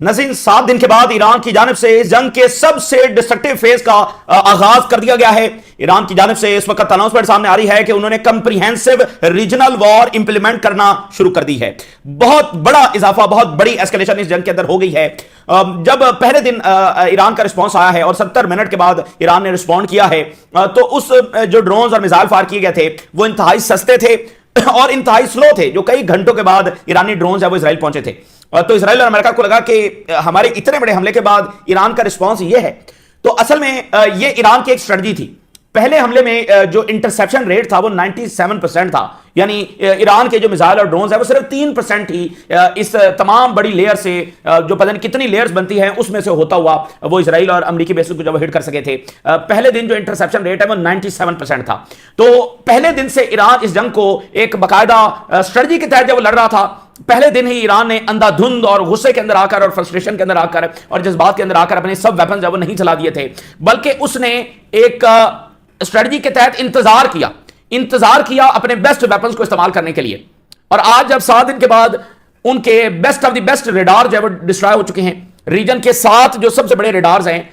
नज़ीर, 7 दिन के बाद ईरान की जानिब से इस जंग के सबसे डिस्ट्रक्टिव फेज का आगाज कर दिया गया है। ईरान की जानिब से इस वक्त अनाउंसमेंट सामने आ रही है कि उन्होंने कंप्रीहेंसिव रीजनल वॉर इंप्लीमेंट करना शुरू कर दी है। बहुत बड़ा इजाफा, बहुत बड़ी एस्केलेशन इस जंग के अंदर हो गई है। जब पहले दिन ईरान का रिस्पॉन्स आया है और 70 मिनट के बाद ईरान ने रिस्पॉन्ड किया है, तो उस जो ड्रोन्स और मिसाइल फायर किए गए थे वो इंतहाई सस्ते थे और इंतहाई स्लो थे। जो कई घंटों के बाद ईरानी ड्रोन्स है वो इसराइल पहुंचे थे। तो इसराइल और अमेरिका को लगा कि हमारे इतने बड़े हमले के बाद ईरान का रिस्पांस ये है। तो असल में ये ईरान की एक स्ट्रेटजी थी। पहले हमले में जो इंटरसेप्शन रेट था वो 97% था, यानी ईरान के जो मिसाइल और ड्रोन्स है वो सिर्फ 3% ही इस तमाम बड़ी लेयर से, जो पता नहीं कितनी लेयर्स बनती हैं, उसमें से होता हुआ वो इसराइल और अमेरिकी बेसिस को जब हिट कर सके थे। पहले दिन जो इंटरसेप्शन रेट है वो 97% था। तो पहले दिन से ईरान इस जंग को एक बाकायदा स्ट्रेटजी के तहत जब लड़ रहा था, पहले दिन ही ईरान ने अंधाधुंध और गुस्से के अंदर आकर और फ्रस्ट्रेशन के अंदर आकर और जज्बात के अंदर आकर अपने सब वेपन्स जब वो नहीं चला दिए थे, बल्कि उसने एक स्ट्रेटजी के तहत इंतजार किया अपने बेस्ट वेपन्स को इस्तेमाल करने के लिए। और आज जब 7 दिन के बाद उनके best of the best radar जो है वो डिस्ट्रॉय हो चुके हैं। रीजन के 7 जो सबसे बड़े रेडार्स हैं,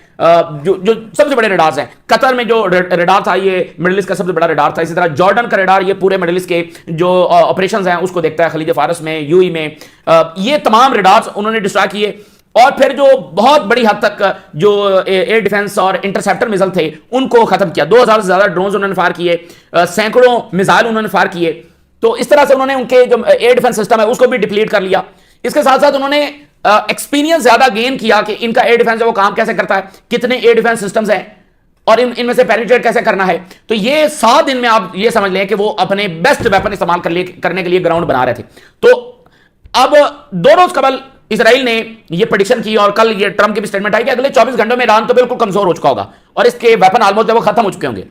जो सबसे बड़े रेडार्स हैं, कतर में जो रेडार था ये मिडिल ईस्ट का सबसे बड़ा रेडार था। इसी तरह जॉर्डन का रेडार ये पूरे मिडिल ईस्ट के जो ऑपरेशंस हैं उसको देखता है, खलीज फारस में, यूई में, ये तमाम रेडार्स उन्होंने डिस्ट्रॉय किए। और फिर जो बहुत बड़ी हद तक जो एयर डिफेंस और इंटरसेप्टर मिसाइल थे उनको खत्म किया। 2000 से ज्यादा ड्रोन उन्होंने फायर किए, सैकड़ों मिसाइल उन्होंने फायर किए। तो इस तरह से उन्होंने उनके जो एयर डिफेंस सिस्टम है उसको भी डिप्लीट कर लिया। इसके साथ साथ उन्होंने एक्सपीरियंस ज्यादा गेन किया कि इनका एयर डिफेंस वो काम कैसे करता है, कितने एयर डिफेंस सिस्टम्स हैं और इनमें से पेनिट्रेट कैसे करना है। तो ये 7 दिन में आप ये समझ लें कि वो अपने बेस्ट वेपन इस्तेमाल करने के लिए ग्राउंड बना रहे थे। तो अब 2 रोज कबल इसराइल ने ये प्रेडिक्शन की और कल ये ट्रंप की भी स्टेटमेंट आई कि अगले 24 घंटों में ईरान तो बिल्कुल कमजोर हो चुका होगा और इसके वेपन ऑलमोस्ट जब वो खत्म हो चुके होंगे।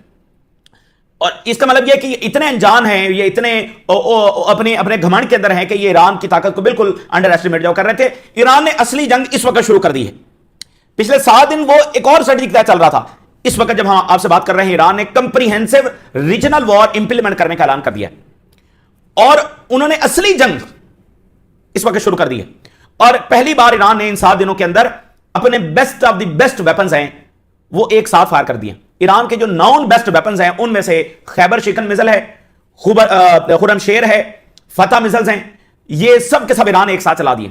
और इसका मतलब ये कि इतने अनजान हैं, ये इतने अपने घमंड के अंदर हैं कि ये ईरान की ताकत को बिल्कुल अंडर एस्टिमेट जो कर रहे थे। ईरान ने असली जंग इस वक्त शुरू कर दी है। पिछले 7 दिन वो एक और स्ट्रेटजी के तहत चल रहा था। इस वक्त जब हम आपसे बात कर रहे हैं, ईरान ने कंप्रीहेंसिव रीजनल वॉर इंप्लीमेंट करने का ऐलान कर दिया और उन्होंने असली जंग इस वक्त शुरू कर दी है। और पहली बार ईरान ने इन 7 दिनों के अंदर अपने best of the best weapons हैं वो एक साथ फायर कर दिए। ईरान के जो नॉन बेस्ट वेपन्स हैं उनमें से खैबर शिकन मिसाइल है, खुरम शेर है, फतह मिसाइल्स हैं, ये सब के सब ईरान ने एक साथ चला दिए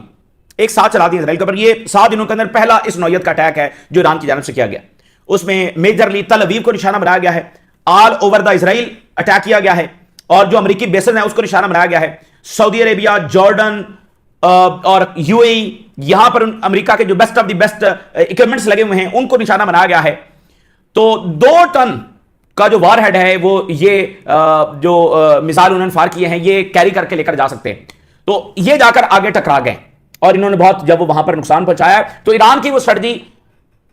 इसराइल के ऊपर। ये 7 दिनों के अंदर पहला इस नौयत का अटैक है जो ईरान की जानिब से किया गया। उसमें मेजरली तल अवीव को निशाना बनाया गया है, all over the Israel attack किया गया है और जो अमेरिकी बेसेस हैं उसको निशाना बनाया गया है। सऊदी अरेबिया, जॉर्डन और यूएई, यहां पर अमेरिका के जो best of the best equipments लगे हुए हैं उनको निशाना बनाया गया है। तो 2 टन का जो वारहेड है वो ये जो मिसाइल उन्होंने फायर किए हैं ये कैरी करके लेकर जा सकते हैं। तो ये जाकर आगे टकरा गए और इन्होंने बहुत जब वो वहां पर नुकसान पहुंचाया तो ईरान की वो स्ट्रेटजी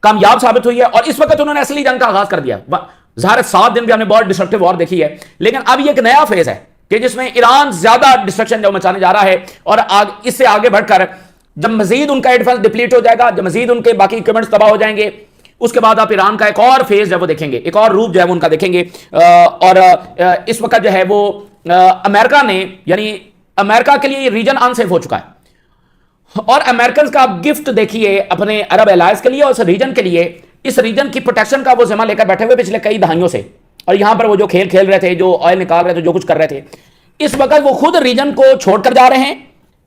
कामयाब साबित हुई है और इस वक्त उन्होंने असली जंग का आगाज कर दिया। ज़ाहिर 7 दिन भी हमने बहुत डिस्ट्रक्टिव वॉर देखी है, लेकिन अब ये एक नया फेज है कि जिसमें ईरान ज्यादा डिस्ट्रक्शन जो मचाने जा रहा है और इससे आगे बढ़कर जब मजीद उनका एयर डिफेंस डिप्लीट हो जाएगा, जब मजीद उनके बाकी इक्विपमेंट्स तबाह हो जाएंगे, उसके बाद आप ईरान का एक और फेज जो वो देखेंगे, एक और रूप जो है वो उनका देखेंगे। और इस वक्त जो है वो अमेरिका ने, यानी अमेरिका के लिए ये रीजन अनसेफ हो चुका है और अमेरिकन का आप गिफ्ट देखिए अपने अरब एलायंस के लिए और इस रीजन के लिए। इस रीजन की प्रोटेक्शन का वो जिम्मा लेकर बैठे हुए पिछले कई दहाइयों से, और यहां पर वो जो खेल खेल रहे थे, जो ऑयल निकाल रहे थे, जो कुछ कर रहे थे, इस वक्त वो खुद रीजन को छोड़कर जा रहे हैं,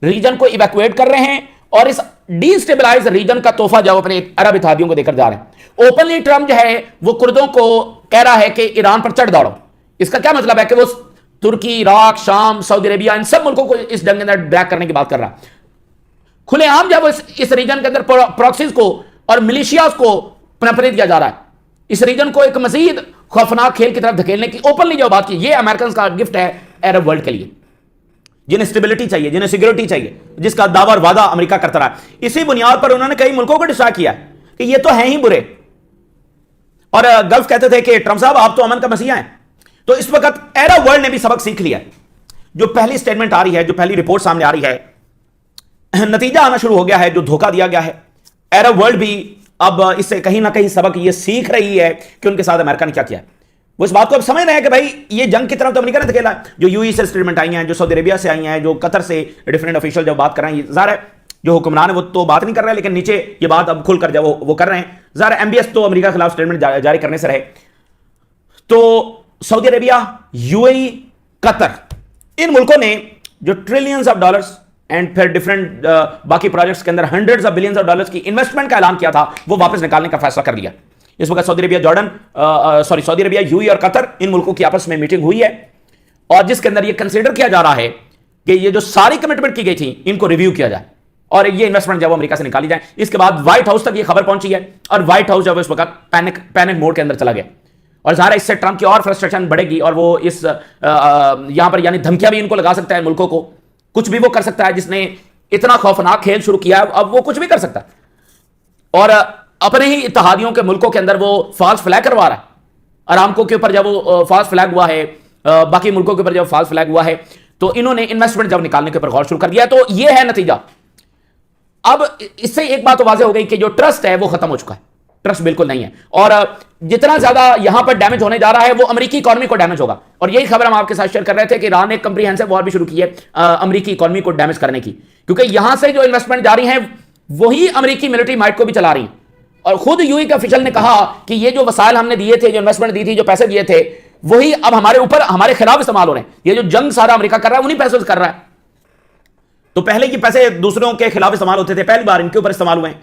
रीजन को इवैक्यूएट कर रहे हैं और इस डिस्टेबलाइज रीजन का तोहफा जो अपने अरब इत्तेहादियों को देकर जा रहे हैं। ओपनली ट्रंप जो है वो कुर्दों को कह रहा है कि ईरान पर चढ़ दौड़ो। इसका क्या मतलब है कि वो तुर्की, इराक, शाम, सऊदी अरेबिया, इन सब मुल्कों को इस जंग के अंदर ड्रैग करने की बात कर रहा है। खुलेआम जब इस रीजन के अंदर प्रॉक्सीज को और मिलिशियाज को पनपने दिया जा रहा है, इस रीजन को एक मजीद खौफनाक खेल की तरफ धकेलने की ओपनली जो बात की, ये अमेरिकन का गिफ्ट है अरब वर्ल्ड के लिए, जिन्हें स्टेबिलिटी चाहिए, जिन्हें सिक्योरिटी चाहिए, जिसका दावा और वादा अमेरिका करता रहा। इसी बुनियाद पर उन्होंने कई मुल्कों को डिस्ट्रैक्ट किया कि ये तो हैं ही बुरे, और गल्फ कहते थे कि ट्रंप साहब आप तो अमन का मसीहा हैं। तो इस वक्त अरब वर्ल्ड ने भी सबक सीख लिया। जो पहली स्टेटमेंट आ रही है, जो पहली रिपोर्ट सामने आ रही है, नतीजा आना शुरू हो गया है, जो धोखा दिया गया है। अरब वर्ल्ड भी अब इससे कहीं ना कहीं सबक ये सीख रही है कि उनके साथ अमेरिका ने क्या किया। वो इस बात को अब समझ रहे हैं कि भाई ये जंग की तरफ तो अमेरिका ने धकेला। जो यूएई से स्टेटमेंट आई हैं, जो सऊदी अरेबिया से आई हैं, जो कतर से डिफरेंट ऑफिशियल जब बात कर रहे हैं, ज़ाहिर है जो हुक्मरान है वो तो बात नहीं कर रहे, लेकिन नीचे ये बात अब खुलकर जब वो कर रहे हैं। ज़ाहिर एमबीएस तो अमेरिका के खिलाफ स्टेटमेंट जारी करने से रहे। तो सऊदी अरेबिया, यूएई, कतर, इन मुल्कों ने जो ट्रिलियंस ऑफ डॉलर्स एंड फिर डिफरेंट बाकी प्रोजेक्ट्स के अंदर hundreds of billions of dollars की इन्वेस्टमेंट का ऐलान किया था, वो वापस निकालने का फैसला कर लिया। इस वक्त सऊदी अरेबिया, यूएई और कतर, इन मुल्कों की आपस में मीटिंग हुई है और जिसके अंदर ये कंसीडर किया जा रहा है कि ये जो सारी कमिटमेंट की गई थी इनको रिव्यू किया जाए और ये इन्वेस्टमेंट जब अमेरिका से निकाली जाए। इसके बाद व्हाइट हाउस तक ये खबर पहुंची है और व्हाइट हाउस जब इस वक्त पैनिक मोड के अंदर चला गया और ज़ाहिर इससे ट्रंप की और फ्रस्ट्रेशन बढ़ेगी और वो इस यहां पर यानी धमकियां भी इनको लगा सकता है मुल्कों को, कुछ भी वो कर सकता है। जिसने इतना खौफनाक खेल शुरू किया अब वो कुछ भी कर सकता है और अपने ही इत्तेहादियों के मुल्कों के अंदर वो फॉल्स फ्लैग करवा रहा है। अरामको के ऊपर जब वो फॉल्स फ्लैग हुआ है, बाकी मुल्कों के ऊपर जब फॉल्स फ्लैग हुआ है, तो इन्होंने इन्वेस्टमेंट जब निकालने के ऊपर गौर शुरू कर दिया। तो ये है नतीजा। अब इससे एक बात तो वाज़ेह हो गई कि जो ट्रस्ट है वो खत्म हो चुका है, ट्रस्ट बिल्कुल नहीं है और जितना ज्यादा यहां पर डैमेज होने जा रहा है वो अमेरिकी इकोनॉमी को डैमेज होगा। और यही खबर हम आपके साथ शेयर कर रहे थे कि ईरान ने एक कंप्रीहेंसिव वॉर भी शुरू की है अमेरिकी इकोनॉमी को डैमेज करने की, क्योंकि यहां से जो इन्वेस्टमेंट जारी है वही अमेरिकी मिलिट्री माइट को भी चला रही है। और खुद यूएई के ऑफिशियल ने कहा कि ये जो वसाइल हमने दिए थे, जो इन्वेस्टमेंट दी थी, जो पैसे दिए थे, वही अब हमारे ऊपर हमारे खिलाफ इस्तेमाल हो रहे हैं। ये जो जंग सारा अमेरिका कर रहा है उन्हीं पैसों से कर रहा है। तो पहले ये पैसे दूसरों के खिलाफ इस्तेमाल होते थे, पहली बार इनके ऊपर इस्तेमाल हुए हैं।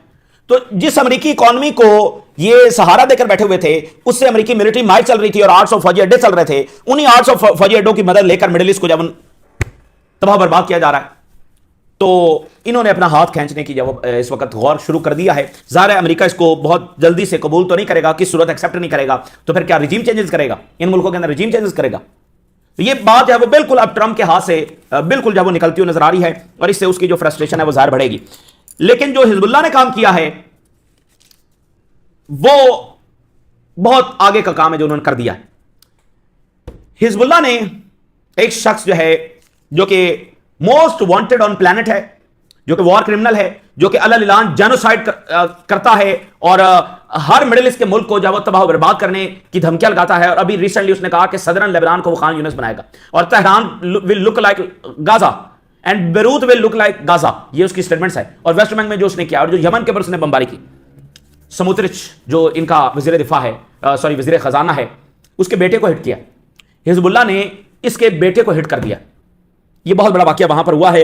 तो जिस अमेरिकी इकोनॉमी को ये सहारा देकर बैठे हुए थे उससे अमेरिकी मिलिट्री माइट चल रही थी और 800 फौजी अड्डे चल रहे थे। उन्हीं 800 फौजी अड्डों की मदद लेकर मिडिल ईस्ट को जब तबाह बर्बाद किया जा रहा है तो इन्होंने अपना हाथ खींचने की जब इस वक्त गौर शुरू कर दिया है। ज़ाहिर है अमेरिका इसको बहुत जल्दी से कबूल तो नहीं करेगा, किस सूरत एक्सेप्ट नहीं करेगा, तो फिर क्या रिजीम चेंजेस करेगा, इन मुल्कों के अंदर रिजीम चेंजेस करेगा। तो ये बात है वो बिल्कुल अब ट्रंप के हाथ से बिल्कुल जब वो निकलती हुई नजर आ रही है और इससे उसकी जो फ्रस्ट्रेशन है वो ज़ाहिर बढ़ेगी। लेकिन जो हिजबुल्लाह ने काम किया है वो बहुत आगे का काम है जो उन्होंने कर दिया है। हिजबुल्लाह ने एक शख्स जो है जो कि मोस्ट वांटेड ऑन प्लैनेट है, जो कि वॉर क्रिमिनल है, जो कि अल-ऐलान जेनोसाइड करता है और हर मिडिल ईस्ट के मुल्क को जब वो तबाह बर्बाद करने की धमकियां लगाता है। और अभी रिसेंटली उसने कहा कि सदरन लेबनान को वो खान यूनिस बनाएगा और Tehran will look like Gaza and Beirut will look like Gaza, ये उसकी स्टेटमेंट्स है। और वेस्ट बैंक में जो उसने किया और जो यमन के ऊपर उसने बमबारी की, समुद्रिच जो इनका वजीर दिफा है, वजीर खजाना है, उसके बेटे को हिट किया। हिजबुल्लाह ने इसके बेटे को हिट कर दिया। ये बहुत बड़ा वाकया वहां पर हुआ है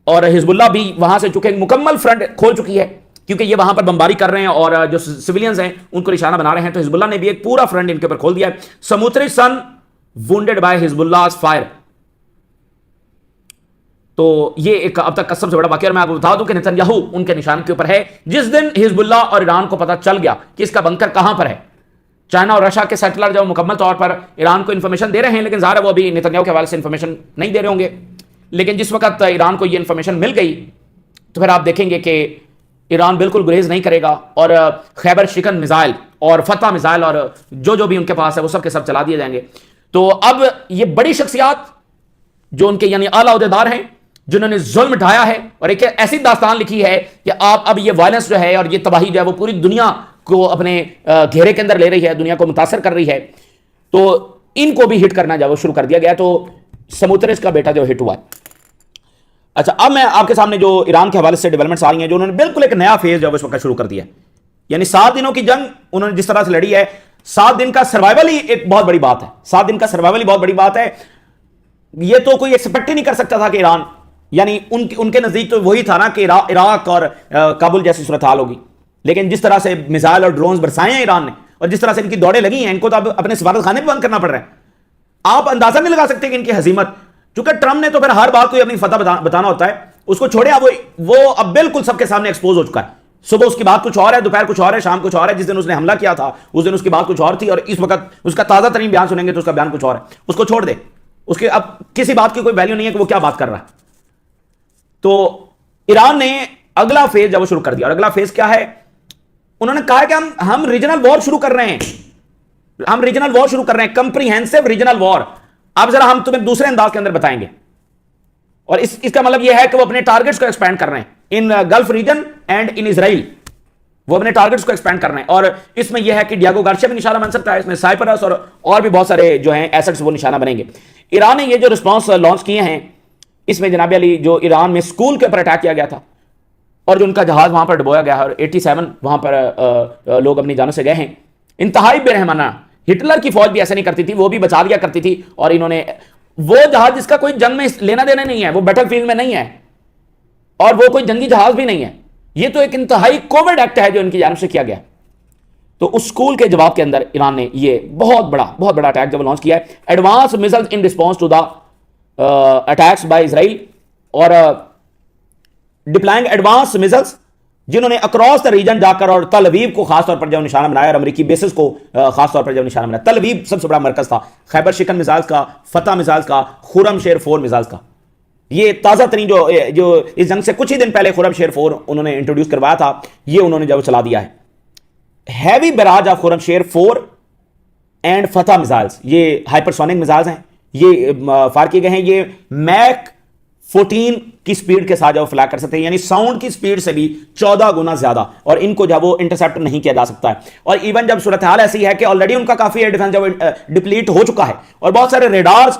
और हिजबुल्लाह भी वहां से चूंकि मुकम्मल फ्रंट खोल चुकी है क्योंकि ये वहां पर बमबारी कर रहे हैं और जो सिविलियंस हैं उनको निशाना बना रहे हैं। तो हिजबुल्लाह ने भी एक पूरा फ्रंट इनके ऊपर खोल दिया है। समुद्रिच सन वुंडेड बाय हिजबुल्लाह फायर। तो ये एक अब तक का सबसे बड़ा वाकया। मैं आपको बता दूं कि नेतन्याहू उनके निशान के ऊपर है। जिस दिन हिजबुल्लाह और ईरान को पता चल गया कि इसका बंकर कहां पर है, चाइना और रशिया के सेटलर जो मुकम्मल तौर पर ईरान को इंफॉर्मेशन दे रहे हैं, लेकिन ज़ाहिर है वो अभी नेतन्याहू के हवाले से इंफॉर्मेशन नहीं दे रहे होंगे। लेकिन जिस वक्त ईरान को ये इंफॉर्मेशन मिल गई तो फिर आप देखेंगे कि ईरान बिल्कुल गुरेज नहीं करेगा और खैबर शिकन मिसाइल और फतह मिसाइल और जो भी उनके पास है वो सब के सब चला दिए जाएंगे। तो अब ये बड़ी शख्सियात जो उनके यानी आला अहदेदार हैं जिन्होंने जुल्म ढाया है और एक ऐसी दास्तान लिखी है कि आप अब ये वायलेंस जो है और ये तबाही जो है वो पूरी दुनिया को अपने घेरे के अंदर ले रही है, दुनिया को मुतासर कर रही है। तो इनको भी हिट करना जो शुरू कर दिया गया। तो समुद्रिच का बेटा जो हिट हुआ है। अच्छा, अब मैं आपके सामने जो ईरान के हवाले से डेवलपमेंट्स आ रही हैं, जो उन्होंने बिल्कुल एक नया फेज जो इस वक्त शुरू कर दिया है। यानी 7 दिनों की जंग उन्होंने जिस तरह से लड़ी है, 7 दिन का सर्वाइवल ही एक बहुत बड़ी बात है। 7 दिन का सर्वाइवल ही बहुत बड़ी बात है। ये तो कोई एक्सपेक्ट ही नहीं कर सकता था कि ईरान यानी उनके नजदीक तो वही था ना कि इराक और काबुल जैसी सूरत हाल होगी। लेकिन जिस तरह से मिसाइल और ड्रोन्स बरसाए हैं ईरान ने और जिस तरह से इनकी दौड़ें लगी हैं, इनको तो अब अपने सफारत खाने भी बंद करना पड़ रहा है। आप अंदाजा नहीं लगा सकते कि इनकी हजीमत, चूंकि ट्रंप ने तो फिर हर बात को अपनी फतह बताना होता है, उसको छोड़े। अब वो अब बिल्कुल सबके सामने एक्सपोज हो चुका है। सुबह उसकी बात कुछ और है, दोपहर कुछ और है, शाम कुछ और है। जिस दिन उसने हमला किया था उस दिन उसकी बात कुछ और थी और इस वक्त उसका ताजा तरीन बयान सुनेंगे तो उसका बयान कुछ और है। उसको छोड़ दे, उसके अब किसी बात की कोई वैल्यू नहीं है कि वो क्या बात कर रहा है। तो ईरान ने अगला फेज जब शुरू कर दिया और अगला फेज क्या है, उन्होंने कहा कि हम रीजनल वॉर शुरू कर रहे हैं, हम रीजनल वॉर शुरू कर रहे हैं, कंप्रीहेंसिव रीजनल वॉर। अब जरा हम तुम्हें दूसरे अंदाज के अंदर बताएंगे। और इसका मतलब यह है कि वो अपने टारगेट्स को एक्सपेंड कर रहे हैं in gulf region and in Israel. वो अपने टारगेट्स को एक्सपेंड कर रहे हैं और इसमें यह है कि डियागो गार्सिया भी निशाना बन सकता है, इसमें साइप्रस और भी बहुत सारे जो हैं एसेट्स वो निशाना बनेंगे। ईरान ने ये जो रिस्पॉन्स लॉन्च किए हैं, इसमें जनाब अली जो ईरान में स्कूल के ऊपर अटैक किया गया था, और जो उनका जहाज वहां पर डुबोया गया है और 87 वहां पर लोग अपनी जानों से गए हैं। इंतहाई बेरहमाना। हिटलर की फौज भी ऐसा नहीं करती थी, वो भी बचा लिया करती थी। और इन्होंने वो जहाज जिसका कोई जंग में लेना देना नहीं है, वो बैटलफील्ड में नहीं है और वो कोई जंगी जहाज भी नहीं है, ये तो एक इंतहाई कोविड एक्ट है जो इनकी जानिब से किया गया। तो उस स्कूल के जवाब के अंदर ईरान ने ये बहुत बड़ा अटैक जब लॉन्च किया है, advance missiles in response to the attacks by Israel, और डिप्लॉइंग एडवांस मिसाइल्स जिन्होंने अक्रॉस द रीजन जाकर और तल अवीव को खासतौर पर जब निशाना बनाया और अमेरिकी बेसिस को खासतौर पर जब निशाना बनाया। तल अवीव सबसे बड़ा मरकज था खैबर शिकन मिसाइल्स का, फतह मिसाइल्स का, खुरम शेर 4 मिसाइल्स का। ये ताज़ा तरीन जो इस जंग से कुछ ही दिन पहले खुरम शेर 4 उन्होंने इंट्रोड्यूस करवाया था, ये उन्होंने जब चला दिया है। हैवी बैराज ऑफ खुरम शेर 4 एंड फतह मिसाइल्स, ये हाइपरसोनिक मिसाइल्स हैं, ये फायर किए गए हैं। ये मैक 14 की स्पीड के साथ जब फ्लाई कर सकते हैं, यानी साउंड की स्पीड से भी 14 गुना ज्यादा, और इनको जब वो इंटरसेप्ट नहीं किया जा सकता है। और इवन जब सूरत हाल ऐसी है कि ऑलरेडी उनका काफी एयर डिफेंस जब डिप्लीट हो चुका है और बहुत सारे रेडार्स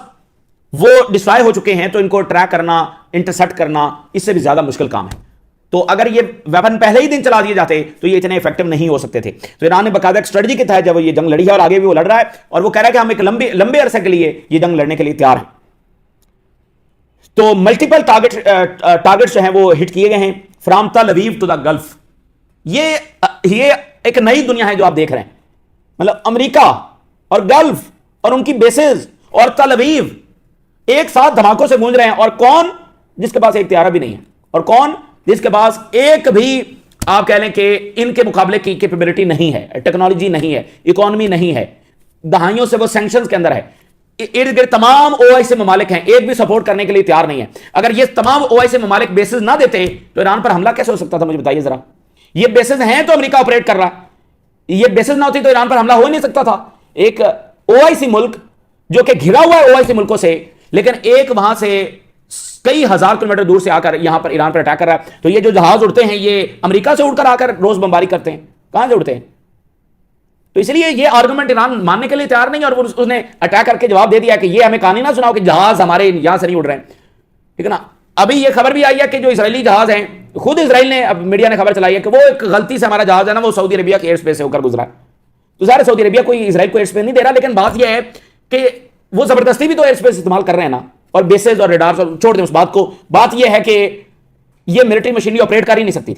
वो डिस्ट्रॉय हो चुके हैं, तो इनको ट्रैक करना, इंटरसेप्ट करना इससे भी ज्यादा मुश्किल काम है। तो अगर ये वेपन पहले ही दिन चला दिए जाते तो ये इतने इफेक्टिव नहीं हो सकते थे। तो ईरान ने बकायदा एक स्ट्रेटजी के तहत जब ये जंग लड़ी है और आगे भी वो लड़ रहा है, और वो कह रहा है कि हम एक लंबे अरसे के लिए ये जंग लड़ने के लिए तैयार हैं। तो मल्टीपल टारगेट्स जो हैं वो हिट किए गए हैं फ्रॉम तल अवीव टू द गल्फ। ये एक नई दुनिया है जो आप देख रहे हैं, मतलब अमेरिका और गल्फ और उनकी बेसेस और तल अवीव एक साथ धमाकों से गूंज रहे हैं। और कौन? जिसके पास एक त्यारा भी नहीं है, और कौन? जिसके पास एक भी आप कह लें कि इनके मुकाबले की कैपेबिलिटी नहीं है, टेक्नोलॉजी नहीं है, इकोनॉमी नहीं है, दहाइयों से वो सैंक्शंस के अंदर है। इर्द गिर्द तमाम ओआईसी ममालिक हैं, एक भी सपोर्ट करने के लिए तैयार नहीं है। अगर ये तमाम ओआईसी ममालिक बेसिस ना देते तो ईरान पर हमला कैसे हो सकता था? मुझे बताइए जरा। ये बेसिस हैं तो अमेरिका ऑपरेट कर रहा है, ये बेसिस ना होती तो ईरान पर हमला हो ही नहीं सकता था। एक ओआईसी मुल्क जो कि घिरा हुआ है ओआईसी मुल्कों से, लेकिन एक वहां से कई हजार किलोमीटर दूर से आकर यहां पर ईरान पर अटैक कर रहा है। तो ये जो जहाज उड़ते हैं ये अमेरिका से उड़कर आकर रोज बमबारी करते हैं, कहां से उड़ते हैं? तो इसलिए ये आर्गुमेंट ईरान मानने के लिए तैयार नहीं, और उसने अटैक करके जवाब दे दिया कि ये हमें कहानी ना सुनाओ कि जहाज हमारे यहां से नहीं उड़ रहे हैं, ठीक है ना। अभी ये खबर भी आई है कि जो इजरायली जहाज हैं, खुद इजराइल ने, अब मीडिया ने खबर चलाई है कि वो एक गलती से हमारा जहाज है ना, वो सऊदी अरबिया के एयर स्पेस से होकर गुजरा है। तो सारे सऊदी अरबिया कोई इजराइल को एयर स्पेस नहीं दे रहा, लेकिन बात यह है कि वो जबरदस्ती भी तो एयर स्पेस इस्तेमाल कर रहे हैं ना, और बेसेस और रेडार्स, और छोड़ दें उस बात को। बात यह है कि ये मिलिट्री मशीनरी ऑपरेट कर ही नहीं सकती।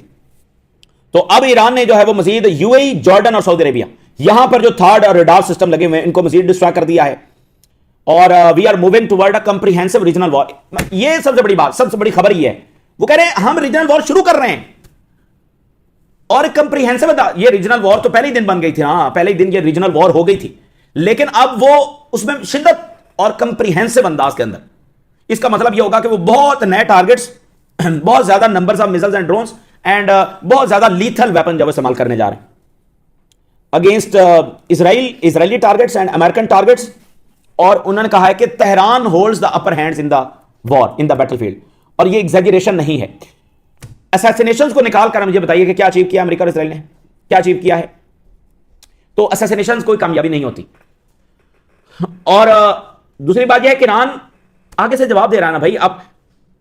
तो अब ईरान ने जो है वो मजीद यूएई, जॉर्डन और सऊदी अरेबिया, यहां पर जो थर्ड और रेडार सिस्टम लगे हुए हैं, इनको मजीद डिस्ट्रॉय कर दिया है। और we are moving toward a comprehensive regional war. ये सबसे बड़ी बात, सबसे बड़ी खबर ये है, वो कह रहे हैं हम रीजनल वॉर शुरू कर रहे हैं। और कंप्रीहेंसिव, ये रीजनल वॉर तो पहले ही दिन बन गई थी, हाँ पहले ही दिन ये रीजनल वॉर हो गई थी, लेकिन अब वो उसमें शिद्दत और कंप्रीहेंसिव अंदाज के अंदर। इसका मतलब यह होगा कि वो बहुत नए टारगेट्स, बहुत ज्यादा numbers of missiles and drones and बहुत ज्यादा लीथल वेपन जब इस्तेमाल करने जा रहे हैं against Israeli targets and American targets. और उन्होंने कहा है कि Tehran holds the upper hands in the war, in the battlefield. और ये एग्जैगरेशन नहीं है। असैसिनेशंस को निकाल कर मुझे बताइए कि क्या अचीव किया अमेरिका और इजराइल ने, क्या अचीव किया है? तो असैसिनेशंस कोई कामयाबी नहीं होती। और दूसरी बात यह है कि ईरान आगे से जवाब दे रहा है ना भाई, अब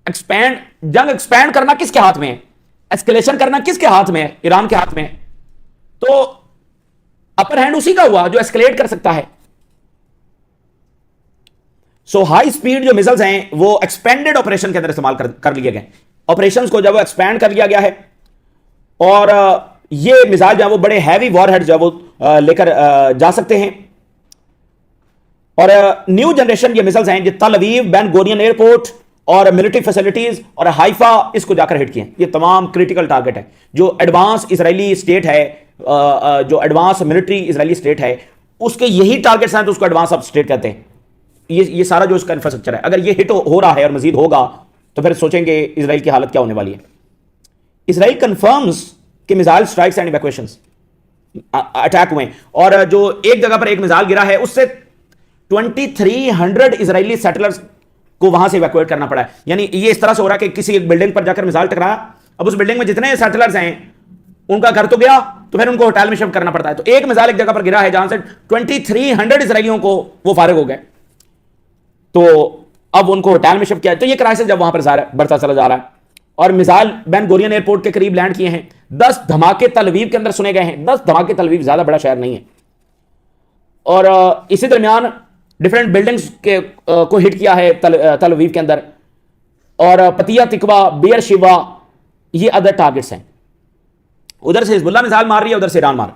जंग एक्सपैंड करना किसके हाथ में है, एस्केलेशन करना किसके हाथ में है? ईरान के हाथ में है। तो अपर हैंड उसी का हुआ जो एस्केलेट कर सकता है। सो हाई स्पीड जो मिसाइल्स हैं वो एक्सपेंडेड ऑपरेशन के अंदर इस्तेमाल कर लिए गए। ऑपरेशंस को जब वो एक्सपैंड कर लिया गया है, और ये मिसाइल जो वो बड़े हैवी वॉरहेड जो वो लेकर जा सकते हैं। और न्यू जनरेशन ये मिसाइल्स हैं जो तल अवीव, बेन गोरियन एयरपोर्ट और मिलिट्री फैसिलिटीज और हाइफा, इसको जाकर हिट किए। ये तमाम क्रिटिकल टारगेट है। जो एडवांस इजरायली स्टेट है, जो एडवांस मिलिट्री इजरायली स्टेट है, उसके यही टारगेट्स हैं, तो उसको एडवांस ऑफ स्टेट कहते हैं। ये सारा जो इसका इंफ्रास्ट्रक्चर है, अगर ये हिट हो रहा है और मजीद होगा तो फिर सोचेंगे इजराइल की हालत क्या होने वाली है। इजराइल कंफर्म्स कि मिसाइल स्ट्राइक्स एंड इवैक्यूएशंस अटैक हुए, और जो एक जगह पर एक मिसाइल गिरा है उससे 2300 इजरायली सेटलर्स को वहां से इवैक्यूएट करना पड़ा है। यानी ये इस तरह से हो रहा है कि किसी एक बिल्डिंग पर जाकर मिसाइल टकराया, अब उस बिल्डिंग में जितने सेटलर्स हैं उनका घर तो गया, तो फिर उनको होटल में शिफ्ट करना पड़ता है। तो एक मिसाइल एक जगह पर गिरा है जहां से 2300 इजरायलियों को वो फारिग हो गए, तो अब उनको होटल में शिफ्ट किया। तो ये क्राइसिस जब वहां पर बढ़ता चला जा रहा है, और मिसाइल बेन गोरियन एयरपोर्ट के करीब लैंड किए हैं। 10 धमाके तल अवीव के अंदर सुने गए हैं। 10 धमाके, तल अवीव ज्यादा बड़ा शहर नहीं है। और इसी दरमियान डिफरेंट बिल्डिंग्स के को हिट किया है तल अवीव के अंदर। और पतिया, तिकवा, बेयर शिवा, ये अदर टारगेट्स हैं। उधर से हिजबुल्लाह मिसाइल मार रही है, उधर से ईरान मार।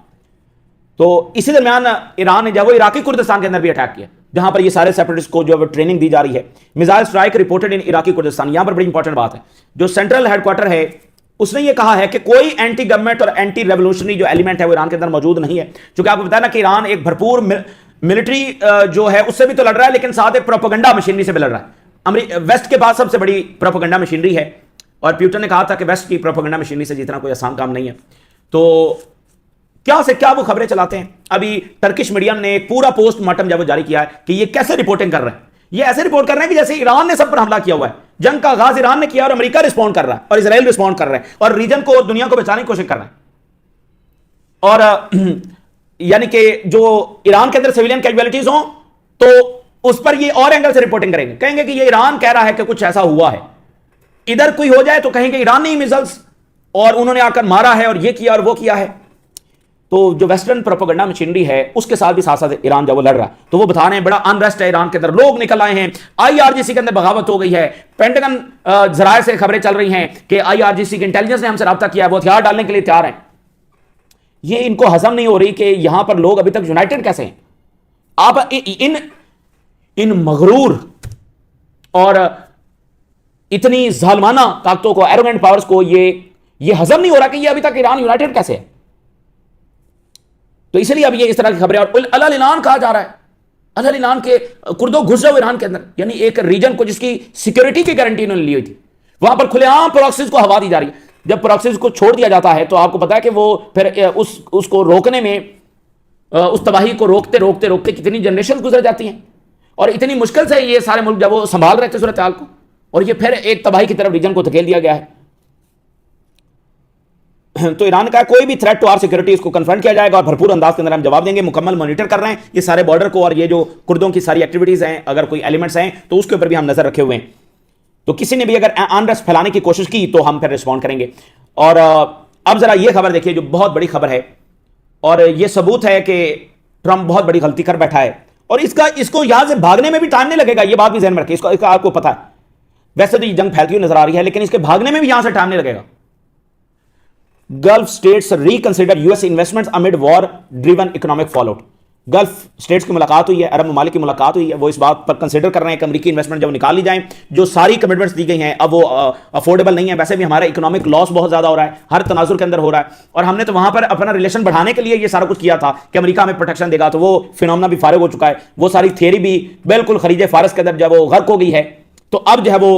तो इसी दरमियान ईरान ने जब वो इराकी कुर्दिस्तान के अंदर भी अटैक किया, जहां पर ये सारे सेपरेटिस्ट को जो ट्रेनिंग दी जा रही है। Missile strike reported in Iraqi Kurdistan. यहां पर बड़ी इंपॉर्टेंट बात है, जो सेंट्रल हेडक्वार्टर है उसने ये कहा है कि कोई एंटी गवर्नमेंट और एंटी रेवोल्यूशनरी जो एलिमेंट है वो ईरान के अंदर मौजूद नहीं है। क्योंकि आपको बताया ना कि ईरान एक भरपूर मिलिट्री जो है उससे भी तो लड़ रहा है, लेकिन साथ एक प्रोपेगेंडा मशीनरी से भी लड़ रहा है। वेस्ट के पास सबसे बड़ी प्रोपेगेंडा मशीनरी है, और प्यूटन ने कहा था कि वेस्ट की प्रोपेगेंडा मशीनरी से जीतना कोई आसान काम नहीं है। तो क्या से क्या वो खबरें चलाते हैं। अभी टर्किश मीडियम ने एक पूरा पोस्टमार्टम जब जारी किया है कि ये कैसे रिपोर्टिंग कर रहे हैं। ये ऐसे रिपोर्ट कर रहे हैं कि जैसे ईरान ने सब पर हमला किया हुआ है। जंग का आगाज ईरान ने किया और अमेरिका रिस्पॉन्ड कर रहा है, और इजराइल रिस्पॉन्ड कर रहा है, और रीजन को और दुनिया को बचाने की कोशिश कर रहा है। और यानी कि जो ईरान के अंदर सिविलियन कैजुअलिटीज हो तो उस पर ये और एंगल से रिपोर्टिंग करेंगे। कहेंगे कि ये ईरान कह रहा है कि कुछ ऐसा हुआ है। इधर कोई हो जाए तो कहेंगे ईरान ने ही मिसाइल्स और उन्होंने आकर मारा है और ये किया और वो किया है। तो जो वेस्टर्न प्रोपेगेंडा मशीनरी है उसके साथ भी साथ साथ ईरान जब वो लड़ रहा है, तो वो बता रहे हैं बड़ा अनरेस्ट है ईरान के अंदर, लोग निकल आए हैं, आईआरजीसी के अंदर बगावत हो गई है। पेंटागन जराये से खबरें चल रही हैं कि आईआरजीसी के इंटेलिजेंस ने हमसे रब्ता किया है, वो हथियार डालने के लिए तैयार हैं। ये इनको हजम नहीं हो रही कि यहां पर लोग अभी तक यूनाइटेड कैसे हैं। आप इन मगरूर और इतनी जालमाना ताकतों को, एरोगेंट पावर्स को ये हजम नहीं हो रहा कि ये अभी तक ईरान यूनाइटेड कैसे है। तो इसलिए अब ये इस तरह की खबरें, और अल इलान कहा जा रहा है, अल इलान के कुर्दो घुस जाओ ईरान के अंदर, यानी एक रीजन को जिसकी सिक्योरिटी की गारंटी उन्होंने ली हुई थी, वहां पर खुलेआम प्रॉक्सीज को हवा दी जा रही है। जब प्रॉक्सीज को छोड़ दिया जाता है तो आपको पता है कि वो फिर उसको रोकने में, उस तबाही को रोकते रोकते रोकते कितनी जनरेशन गुजर जाती हैं, और इतनी मुश्किल से ये सारे मुल्क जब वो संभाल रहे थे सूरत हाल को, और ये फिर एक तबाही की तरफ रीजन को धकेल दिया गया है। तो ईरान का कोई भी थ्रेट टू आवर सिक्योरिटी इसको कन्फ्रंट किया जाएगा और भरपूर अंदाज के अंदर हम जवाब देंगे। मुकम्मल मॉनिटर कर रहे हैं ये सारे बॉर्डर को, और ये जो कुर्दों की सारी एक्टिविटीज हैं, अगर कोई एलिमेंट्स हैं तो उसके ऊपर भी हम नजर रखे हुए हैं। तो किसी ने भी अगर अनरेस्ट फैलाने की कोशिश की तो हम फिर रिस्पॉन्ड करेंगे। और अब जरा ये खबर देखिए जो बहुत बड़ी खबर है, और ये सबूत है कि ट्रंप बहुत बड़ी गलती कर बैठा है, और इसको यहां से भागने में भी टाइम नहीं लगेगा। ये बात भी ध्यान में रखिए, इसका आपको पता है वैसे तो ये जंग फैलती हुई नजर आ रही है, लेकिन इसके भागने में भी यहां से टाइम नहीं लगेगा। Gulf states reconsider US investments amid war driven economic fallout. Gulf states की मुलाकात हुई है, अरब ममालिक की मुलाकात हुई है, वो इस बात पर कंसिडर कर रहे हैं कि अमेरिकी इन्वेस्टमेंट जब निकाल ली जाए, जो सारी कमिटमेंट्स दी गई हैं अब वो अफोर्डेबल नहीं है। वैसे भी हमारा इकोनॉमिक लॉस बहुत ज्यादा हो रहा है, हर तनाजुर के अंदर हो रहा है, और हमने तो वहां पर अपना रिलेशन बढ़ाने के लिए ये सारा कुछ किया था कि अमेरिका हमें प्रोटेक्शन देगा, तो वो फिनोमेना भी फारिग हो चुका है, वो सारी थियरी भी बिल्कुल खरीजे फारस के अंदर जब वो गर्क हो गई है। तो अब जो है वो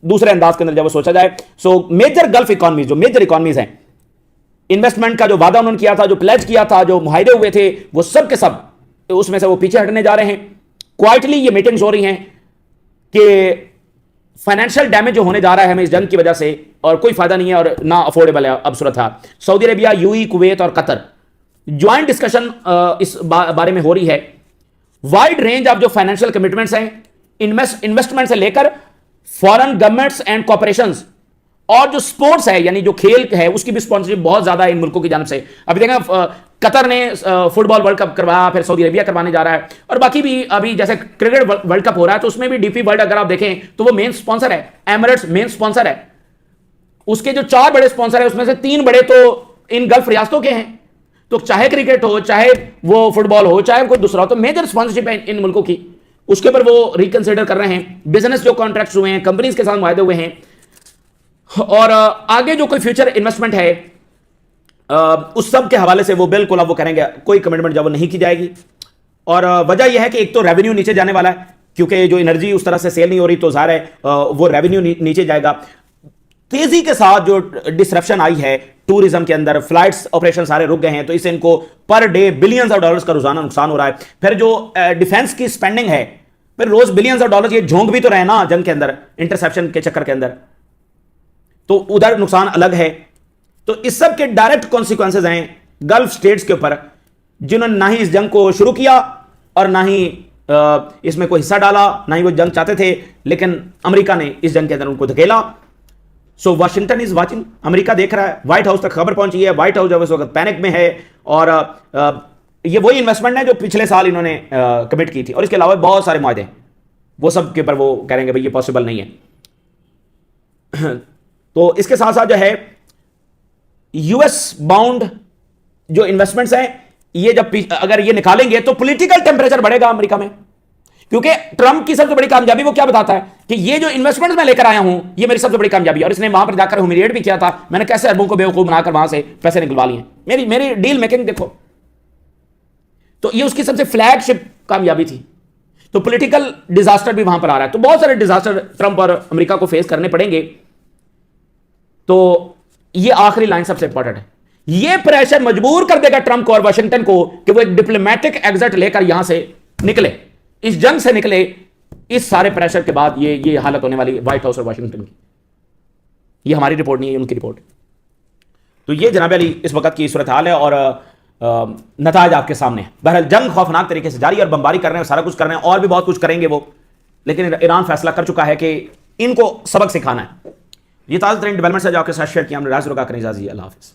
दूसरे अंदाज के अंदर जब वो सोचा जाए, सो मेजर गल्फ इकॉनमीज, जो मेजर इकॉनमीज हैं, इन्वेस्टमेंट का जो वादा उन्होंने किया था, जो प्लेज किया था, जो मुआहदे हुए थे, वो सब के सब उसमें से वो पीछे हटने जा रहे हैं। क्वाइटली ये मीटिंग्स हो रही हैं कि फाइनेंशियल डैमेज जो होने जा रहा है हमें इस जंग की वजह से, और कोई फायदा नहीं है और ना अफोर्डेबल है अब सूरत हाल। सऊदी अरेबिया, यूएई, कुवैत और कतर ज्वाइंट डिस्कशन इस बारे में हो रही है। वाइड रेंज ऑफ जो फाइनेंशियल कमिटमेंट्स हैं, इन्वेस्टमेंट से लेकर फॉरेन गवर्नमेंट्स एंड कॉर्पोरेशंस, और जो स्पोर्ट्स है यानी जो खेल है उसकी भी स्पॉन्सरशिप बहुत ज्यादा है इन मुल्कों की जानब से। अभी देखें कतर ने फुटबॉल वर्ल्ड कप करवाया, फिर सऊदी अरेबिया करवाने जा रहा है, और बाकी भी अभी जैसे क्रिकेट वर्ल्ड कप हो रहा है तो उसमें भी डीपी वर्ल्ड अगर आप देखें तो वो मेन स्पॉन्सर है, एमिरेट्स मेन स्पॉन्सर है। उसके जो 4 बड़े स्पॉन्सर है उसमें से 3 बड़े तो इन गल्फ रियासतों के हैं। तो चाहे क्रिकेट हो, चाहे वो फुटबॉल हो, चाहे कोई दूसरा हो, तो मेजर स्पॉन्सरशिप है इन मुल्कों की, उसके ऊपर वो रिकंसिडर कर रहे हैं। बिजनेस जो कॉन्ट्रैक्ट्स हुए हैं, कंपनीज के साथ मुआहदे हुए हैं, और आगे जो कोई फ्यूचर इन्वेस्टमेंट है उस सब के हवाले से वो बिल्कुल अब वो करेंगे, कोई कमिटमेंट जब वो नहीं की जाएगी। और वजह यह है कि एक तो रेवेन्यू नीचे जाने वाला है, क्योंकि जो एनर्जी उस तरह से सेल नहीं हो रही, तो ज़ाहिर है वो रेवेन्यू नीचे जाएगा। तेजी के साथ जो डिसरप्शन आई है टूरिज्म के अंदर, फ्लाइट्स ऑपरेशन सारे रुक गए हैं, तो इससे इनको per day billions of dollars का रोजाना नुकसान हो रहा है। फिर जो डिफेंस की स्पेंडिंग है, फिर रोज बिलियंस ऑफ डॉलर्स ये झोंक भी तो रहे ना जंग के अंदर, इंटरसेप्शन के चक्कर के अंदर, तो उधर नुकसान अलग है। तो इस सब के डायरेक्ट कॉन्सिक्वेंसेज हैं गल्फ स्टेट्स के ऊपर, जिन्होंने ना ही इस जंग को शुरू किया और ना ही इसमें कोई हिस्सा डाला, ना ही वो जंग चाहते थे, लेकिन अमेरिका ने इस जंग के अंदर उनको धकेला। सो वाशिंगटन इज वाचिंग, अमेरिका देख रहा है, व्हाइट हाउस तक खबर पहुंची है, व्हाइट हाउस जो इस वक्त पैनिक में है। और ये वही इन्वेस्टमेंट है जो पिछले साल इन्होंने कमिट की थी, और इसके अलावा बहुत सारे मुआहदे, वो सब के ऊपर वो कहेंगे भाई ये पॉसिबल नहीं है। तो इसके साथ साथ जो है यूएस बाउंड जो इन्वेस्टमेंट्स हैं, ये जब अगर ये निकालेंगे तो पॉलिटिकल टेम्परेचर बढ़ेगा अमेरिका में, क्योंकि ट्रंप की सबसे बड़ी कामयाबी वो क्या बताता है कि ये जो इन्वेस्टमेंट मैं लेकर आया हूं ये मेरी सबसे बड़ी कामयाबी, और इसने वहां पर जाकर ह्यूमिलिएट भी किया था, मैंने कैसे अरबों को बेवकूफ बनाकर वहां से पैसे निकलवा लिए, मेरी डील मेकिंग देखो। तो ये उसकी सबसे फ्लैगशिप कामयाबी थी। तो पॉलिटिकल डिजास्टर भी वहां पर आ रहा है, तो बहुत सारे डिजास्टर ट्रंप और अमेरिका को फेस करने पड़ेंगे। तो ये आखिरी लाइन सबसे इंपॉर्टेंट है, ये प्रेशर मजबूर कर देगा ट्रंप को और वाशिंगटन को कि वो एक डिप्लोमेटिक एग्जिट लेकर यहां से निकले, इस जंग से निकले। इस सारे प्रेशर के बाद ये हालत होने वाली व्हाइट हाउस और वाशिंगटन की। ये हमारी रिपोर्ट नहीं है, उनकी रिपोर्ट। तो ये जनाब अली इस वक्त की सूरत हाल है, और नताज आपके सामने है। बहरहाल जंग खौफनाक तरीके से जारी है, और बमबारी कर रहे हैं, सारा कुछ कर रहे हैं, और भी बहुत कुछ करेंगे वो, लेकिन ईरान फैसला कर चुका है कि इनको सबक सिखाना है। ये ताज़ा तरीन डेवलपमेंट से जो आपके साथ शेयर किया, हमने राज रुका करें। इजाज़त, अल्लाह हाफ़िज़।